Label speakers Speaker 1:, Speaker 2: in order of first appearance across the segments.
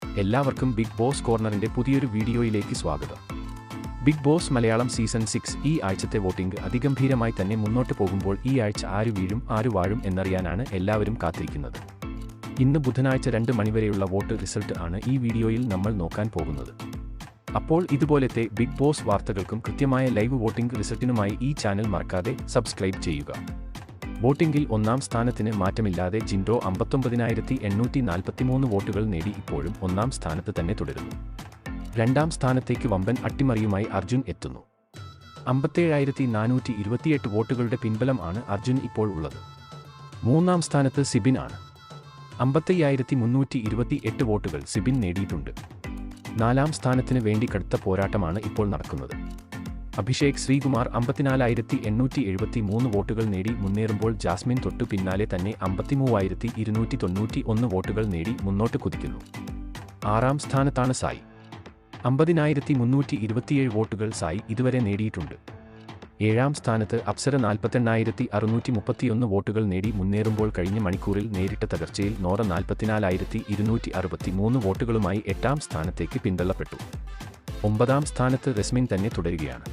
Speaker 1: എല്ലാവർക്കും big boss കോർണറിന്റെ പുതിയൊരു വീഡിയോയിലേക്ക് സ്വാഗതം. ബിഗ് ബോസ് മലയാളം സീസൺ 6 ഈ ആഴ്ചത്തെ വോട്ടിംഗ് അതിഗംഭീരമായി തന്നെ മുന്നോട്ട് പോകുമ്പോൾ ഈ ആഴ്ച ആര് വീഴും ആര് വാഴും എന്നറിയാനാണ് എല്ലാവരും കാത്തിരിക്കുന്നത്. ഇന്ന് ബുധനാഴ്ച 2 മണിവരെയുള്ള വോട്ട് റിസൾട്ട് ആണ് ഈ വീഡിയോയിൽ നമ്മൾ നോക്കാൻ പോകുന്നത്. അപ്പോൾ ഇതുപോലത്തെ ബിഗ് ബോസ് വാർത്തകൾക്കും കൃത്യമായ ലൈവ് വോട്ടിംഗ് റിസൾട്ടിനുമായി ഈ ചാനൽ മറക്കാതെ സബ്സ്ക്രൈബ് ചെയ്യുക. വോട്ടിംഗിൽ ഒന്നാം സ്ഥാനത്തിന് മാറ്റമില്ലാതെ ജിൻഡോ 59,843 വോട്ടുകൾ നേടി ഇപ്പോഴും ഒന്നാം സ്ഥാനത്ത് തന്നെ തുടരുന്നു. രണ്ടാം സ്ഥാനത്തേക്ക് വമ്പൻ അട്ടിമറിയുമായി അർജുൻ എത്തുന്നു. 57,428 വോട്ടുകളുടെ പിൻബലം ആണ് അർജുൻ ഇപ്പോൾ ഉള്ളത്. മൂന്നാം സ്ഥാനത്ത് സിബിൻ ആണ്. 55,328 വോട്ടുകൾ സിബിൻ നേടിയിട്ടുണ്ട്. നാലാം സ്ഥാനത്തിന് വേണ്ടി കടുത്ത പോരാട്ടമാണ് ഇപ്പോൾ നടക്കുന്നത്. അഭിഷേക് ശ്രീകുമാർ 54,873 വോട്ടുകൾ നേടി മുന്നേറുമ്പോൾ ജാസ്മിൻ തൊട്ടു പിന്നാലെ തന്നെ 53,291 വോട്ടുകൾ നേടി മുന്നോട്ട് കുതിക്കുന്നു. ആറാം സ്ഥാനത്താണ് സായി. 50,327 വോട്ടുകൾ സായി ഇതുവരെ നേടിയിട്ടുണ്ട്. ഏഴാം സ്ഥാനത്ത് അപ്സര 48,631 വോട്ടുകൾ നേടി മുന്നേറുമ്പോൾ കഴിഞ്ഞ മണിക്കൂറിൽ നേരിട്ട തകർച്ചയിൽ നോറ 44,263 വോട്ടുകളുമായി എട്ടാം സ്ഥാനത്തേക്ക് പിന്തള്ളപ്പെട്ടു. ഒമ്പതാം സ്ഥാനത്ത് റസ്മിൻ തന്നെ തുടരുകയാണ്.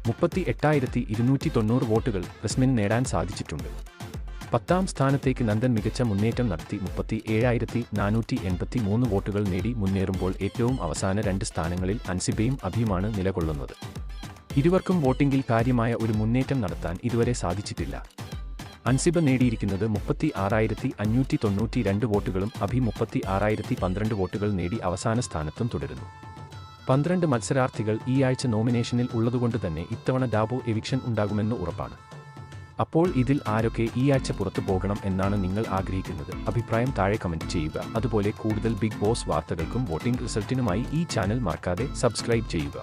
Speaker 1: 38,290 വോട്ടുകൾ റസ്മിൻ നേടാൻ സാധിച്ചിട്ടുണ്ട്. പത്താം സ്ഥാനത്തേക്ക് നന്ദൻ മികച്ച മുന്നേറ്റം നടത്തി 37,483 വോട്ടുകൾ നേടി മുന്നേറുമ്പോൾ ഏറ്റവും അവസാന 2 സ്ഥാനങ്ങളിൽ അൻസിബയും അഭിയുമാണ് നിലകൊള്ളുന്നത്. ഇരുവർക്കും വോട്ടിംഗിൽ കാര്യമായ ഒരു മുന്നേറ്റം നടത്താൻ ഇതുവരെ സാധിച്ചിട്ടില്ല. അൻസിബ നേടിയിരിക്കുന്നത് 36,592 വോട്ടുകളും അഭി 36,012 വോട്ടുകൾ നേടി അവസാന സ്ഥാനത്തും തുടരുന്നു. 12 മത്സരാർത്ഥികൾ ഈ ആഴ്ച നോമിനേഷനിൽ ഉള്ളതുകൊണ്ട് തന്നെ ഇത്തവണ ഡാബോ എവിക്ഷൻ ഉണ്ടാകുമെന്ന് ഉറപ്പാണ്. അപ്പോൾ ഇതിൽ ആരൊക്കെ ഈ ആഴ്ച പുറത്തു പോകണം എന്നാണ് നിങ്ങൾ ആഗ്രഹിക്കുന്നത്? അഭിപ്രായം താഴെ കമന്റ് ചെയ്യുക. അതുപോലെ കൂടുതൽ ബിഗ് ബോസ് വാർത്തകൾക്കും വോട്ടിംഗ് റിസൾട്ടിനുമായി ഈ ചാനൽ മറക്കാതെ സബ്സ്ക്രൈബ് ചെയ്യുക.